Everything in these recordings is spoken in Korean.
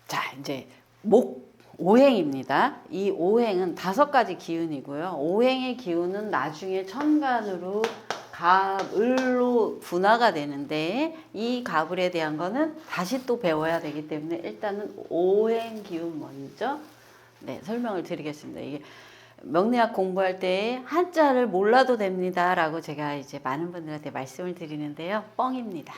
자, 이제 오행입니다. 이 오행은 5가지 기운이고요. 오행의 기운은 나중에 천간으로 갑을로 분화가 되는데, 이 갑을에 대한 거는 다시 또 배워야 되기 때문에 일단은 오행 기운 먼저 설명을 드리겠습니다. 이게 명리학 공부할 때 한자를 몰라도 됩니다 라고 제가 이제 많은 분들한테 말씀을 드리는데요, 뻥입니다.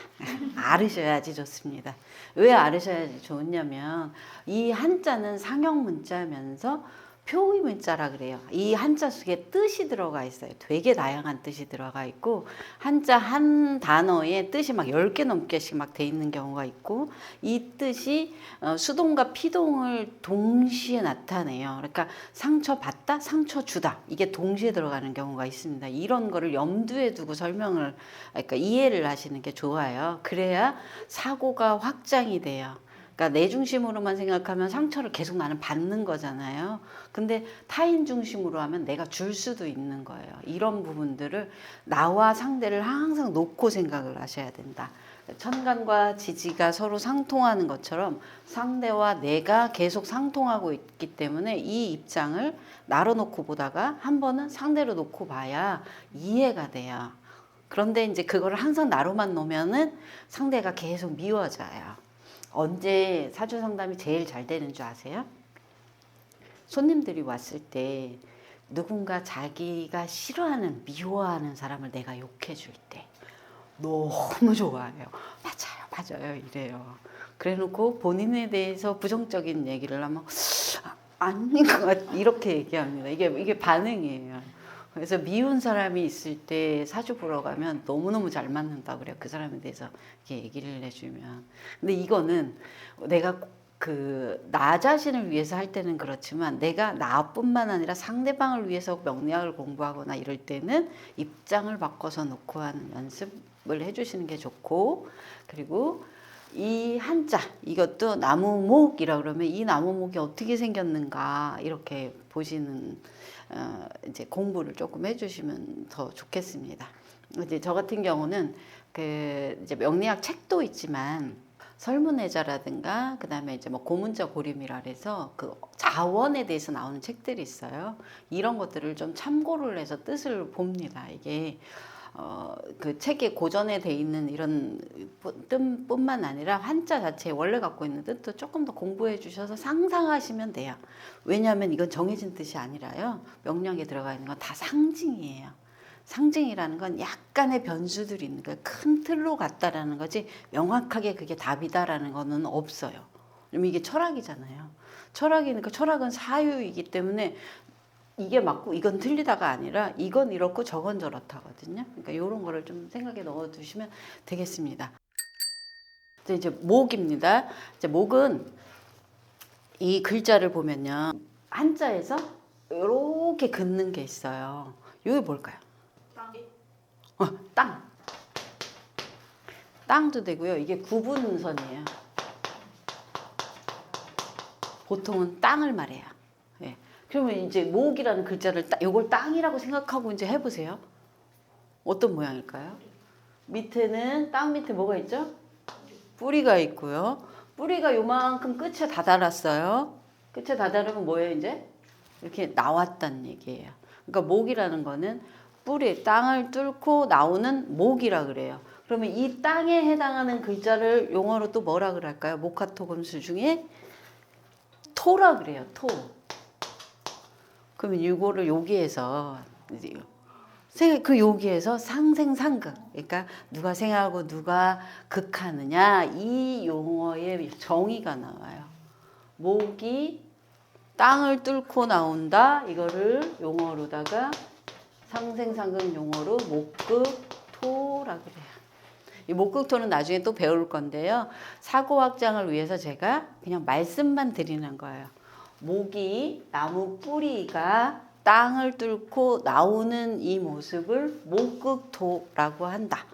알으셔야지 좋습니다. 왜 알으셔야지 좋냐면, 이 한자는 상형 문자면서 표의 문자라 그래요. 이 한자 속에 뜻이 들어가 있어요. 되게 다양한 뜻이 들어가 있고, 한자 한 단어에 뜻이 막 10개 넘게씩 막 돼 있는 경우가 있고, 이 뜻이 수동과 피동을 동시에 나타내요. 그러니까 상처 받다, 상처 주다, 이게 동시에 들어가는 경우가 있습니다. 이런 거를 염두에 두고 설명을, 그러니까 이해를 하시는 게 좋아요. 그래야 사고가 확장이 돼요. 그러니까 내 중심으로만 생각하면 상처를 계속 나는 받는 거잖아요. 근데 타인 중심으로 하면 내가 줄 수도 있는 거예요. 이런 부분들을 나와 상대를 항상 놓고 생각을 하셔야 된다. 천간과 지지가 서로 상통하는 것처럼 상대와 내가 계속 상통하고 있기 때문에 이 입장을 나로 놓고 보다가 한 번은 상대로 놓고 봐야 이해가 돼요. 그런데 이제 그걸 항상 나로만 놓으면은 상대가 계속 미워져요. 언제 사주 상담이 제일 잘 되는 줄 아세요? 손님들이 왔을 때 누군가 자기가 싫어하는, 미워하는 사람을 내가 욕해 줄 때 너무 좋아해요. 맞아요, 맞아요 이래요. 그래 놓고 본인에 대해서 부정적인 얘기를 하면 아닌 것 같아 이렇게 얘기합니다. 이게 반응이에요. 그래서 미운 사람이 있을 때 사주 보러 가면 너무너무 잘 맞는다 그래요. 그 사람에 대해서 이렇게 얘기를 해주면. 근데 이거는 내가 나 자신을 위해서 할 때는 그렇지만, 내가 나뿐만 아니라 상대방을 위해서 명리학을 공부하거나 이럴 때는 입장을 바꿔서 놓고 하는 연습을 해주시는 게 좋고, 그리고 이 한자, 이것도 나무목이라 그러면 이 나무목이 어떻게 생겼는가 이렇게 보시는 이제 공부를 조금 해주시면 더 좋겠습니다. 이제 저 같은 경우는 이제 명리학 책도 있지만, 설문해자라든가 그다음에 이제 뭐 고문자 고림이라 해서 그 자원에 대해서 나오는 책들이 있어요. 이런 것들을 좀 참고를 해서 뜻을 봅니다. 이게 그 책에 고전에 돼 있는 이런 뜻뿐만 아니라 한자 자체에 원래 갖고 있는 뜻도 조금 더 공부해 주셔서 상상하시면 돼요. 왜냐하면 이건 정해진 뜻이 아니라요, 명령에 들어가 있는 건 다 상징이에요. 상징이라는 건 약간의 변수들이 있는 거예요. 큰 틀로 갔다라는 거지 명확하게 그게 답이다라는 거는 없어요. 이게 철학이잖아요. 철학이니까, 철학은 사유이기 때문에 이게 맞고 이건 틀리다가 아니라 이건 이렇고 저건 저렇다거든요. 그러니까 이런 거를 좀 생각에 넣어 두시면 되겠습니다. 이제 목입니다. 이제 목은 이 글자를 보면요, 한자에서 이렇게 긋는 게 있어요. 이게 뭘까요? 땅. 땅도 되고요. 이게 구분선이에요. 보통은 땅을 말해요. 예. 그러면 이제 목이라는 글자를 요걸 땅이라고 생각하고 이제 해보세요. 어떤 모양일까요? 밑에는, 땅 밑에 뭐가 있죠? 뿌리가 있고요. 뿌리가 요만큼 끝에 다다랐어요. 끝에 다다르면 뭐예요, 이제? 이렇게 나왔다는 얘기예요. 그러니까 목이라는 거는 뿌리, 땅을 뚫고 나오는 목이라 그래요. 그러면 이 땅에 해당하는 글자를 용어로 또 뭐라 그럴까요? 목화토금수 중에 토라 그래요. 토. 그러면 이거를 여기에서 여기에서 상생상극, 그러니까 누가 생하고 누가 극하느냐, 이 용어의 정의가 나와요. 목이 땅을 뚫고 나온다, 이거를 용어로다가 상생상극 용어로 목극토라 그래요. 이 목극토는 나중에 또 배울 건데요, 사고 확장을 위해서 제가 그냥 말씀만 드리는 거예요. 목이, 나무 뿌리가 땅을 뚫고 나오는 이 모습을 목극토라고 한다.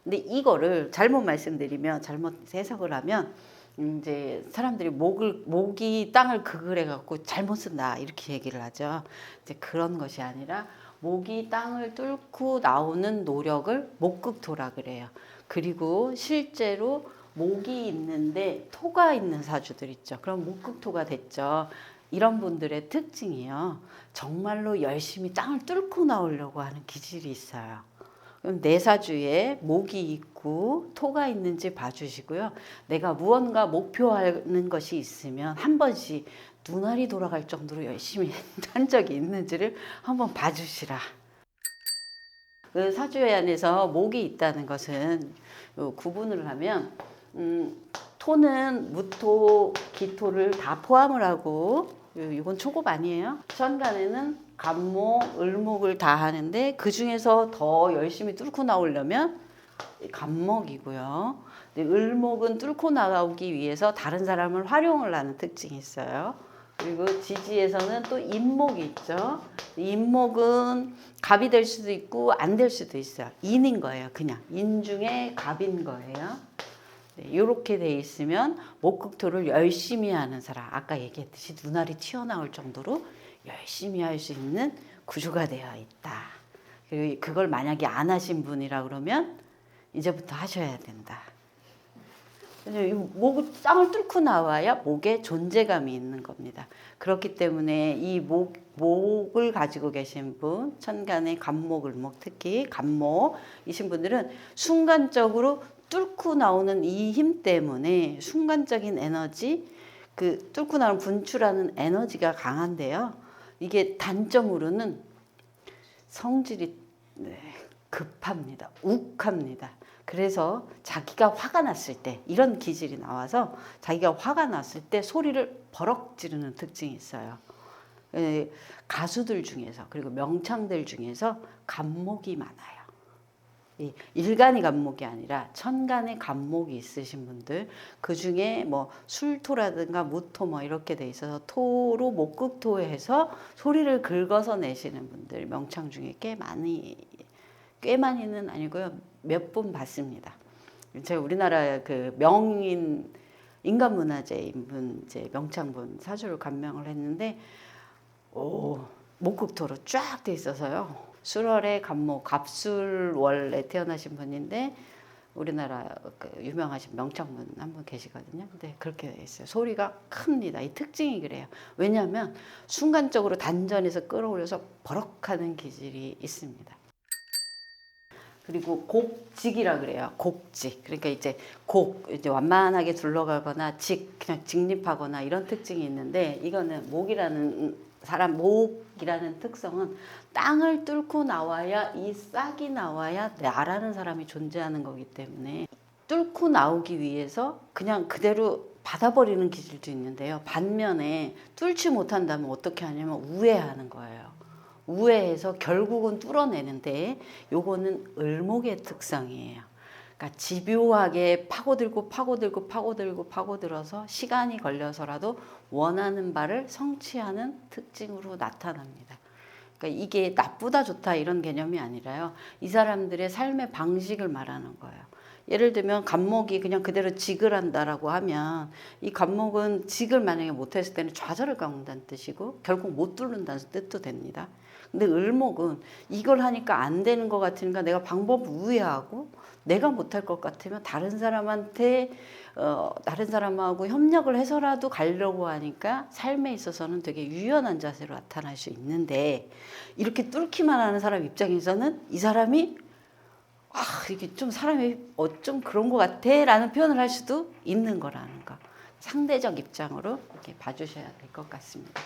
근데 이거를 잘못 말씀드리면, 잘못 해석을 하면 이제 사람들이 목이 땅을 극을 해갖고 잘못 쓴다 이렇게 얘기를 하죠. 이제 그런 것이 아니라 목이 땅을 뚫고 나오는 노력을 목극토라 그래요. 그리고 실제로 목이 있는데 토가 있는 사주들 있죠. 그럼 목극토가 됐죠. 이런 분들의 특징이요. 정말로 열심히 땅을 뚫고 나오려고 하는 기질이 있어요. 그럼 내 사주에 목이 있고 토가 있는지 봐주시고요. 내가 무언가 목표하는 것이 있으면 한 번씩 눈알이 돌아갈 정도로 열심히 한 적이 있는지를 한번 봐주시라. 그 사주에 안에서 목이 있다는 것은 구분을 하면 토는 무토, 기토를 다 포함을 하고 이건 초급 아니에요. 천간에는 간목, 을목을 다 하는데 그 중에서 더 열심히 뚫고 나오려면 간목이고요. 을목은 뚫고 나가기 위해서 다른 사람을 활용을 하는 특징이 있어요. 그리고 지지에서는 또 인목이 있죠. 인목은 갑이 될 수도 있고 안 될 수도 있어요. 인인 거예요. 그냥 인 중에 갑인 거예요. 이렇게 돼 있으면 목극토를 열심히 하는 사람, 아까 얘기했듯이 눈알이 튀어나올 정도로 열심히 할 수 있는 구조가 되어 있다. 그리고 그걸 만약에 안 하신 분이라 그러면 이제부터 하셔야 된다. 목을 땅을 뚫고 나와야 목에 존재감이 있는 겁니다. 그렇기 때문에 이 목을 가지고 계신 분, 천간의 간목, 을목, 특히 간목이신 분들은 순간적으로 뚫고 나오는 이 힘 때문에 순간적인 에너지, 그 뚫고 나오는 분출하는 에너지가 강한데요. 이게 단점으로는 성질이 급합니다. 욱합니다. 그래서 자기가 화가 났을 때 이런 기질이 나와서 자기가 화가 났을 때 소리를 버럭 지르는 특징이 있어요. 가수들 중에서 그리고 명창들 중에서 간목이 많아요. 일간이 간목이 아니라 천간에 간목이 있으신 분들, 그 중에 뭐 술토라든가 무토 뭐 이렇게 돼 있어서 토로 목극토해서 소리를 긁어서 내시는 분들 명창 중에 꽤 많이는 아니고요. 몇 분 봤습니다. 제가 우리나라 그 명인 인간문화재인 분, 이제 명창분 사주를 감명을 했는데, 목극토로 쫙 돼 있어서요. 술월의 간목, 갑술월에 태어나신 분인데 우리나라 그 유명하신 명창분 한 분 계시거든요. 근데 그렇게 돼 있어요. 소리가 큽니다. 이 특징이 그래요. 왜냐하면 순간적으로 단전에서 끌어올려서 버럭하는 기질이 있습니다. 그리고 곡직이라 그래요. 곡직. 그러니까 이제 이제 완만하게 둘러가거나 그냥 직립하거나 이런 특징이 있는데, 이거는 목이라는 특성은 땅을 뚫고 나와야, 이 싹이 나와야 나라는 사람이 존재하는 거기 때문에 뚫고 나오기 위해서 그냥 그대로 받아버리는 기질도 있는데요. 반면에 뚫지 못한다면 어떻게 하냐면 우회하는 거예요. 우회해서 결국은 뚫어내는데, 요거는 을목의 특성이에요. 그러니까 집요하게 파고들어서 시간이 걸려서라도 원하는 바를 성취하는 특징으로 나타납니다. 그러니까 이게 나쁘다 좋다 이런 개념이 아니라요. 이 사람들의 삶의 방식을 말하는 거예요. 예를 들면 간목이 그냥 그대로 직을 한다라고 하면, 이 간목은 직을 만약에 못했을 때는 좌절을 겪는다는 뜻이고 결국 못 뚫는다는 뜻도 됩니다. 근데 을목은 이걸 하니까 안 되는 것 같으니까 내가 방법을 우회하고, 내가 못할 것 같으면 다른 사람하고 협력을 해서라도 가려고 하니까 삶에 있어서는 되게 유연한 자세로 나타날 수 있는데, 이렇게 뚫기만 하는 사람 입장에서는 이 사람이 이게 좀 사람이 좀 그런 것 같아 라는 표현을 할 수도 있는 거라는 거. 상대적 입장으로 이렇게 봐주셔야 될 것 같습니다.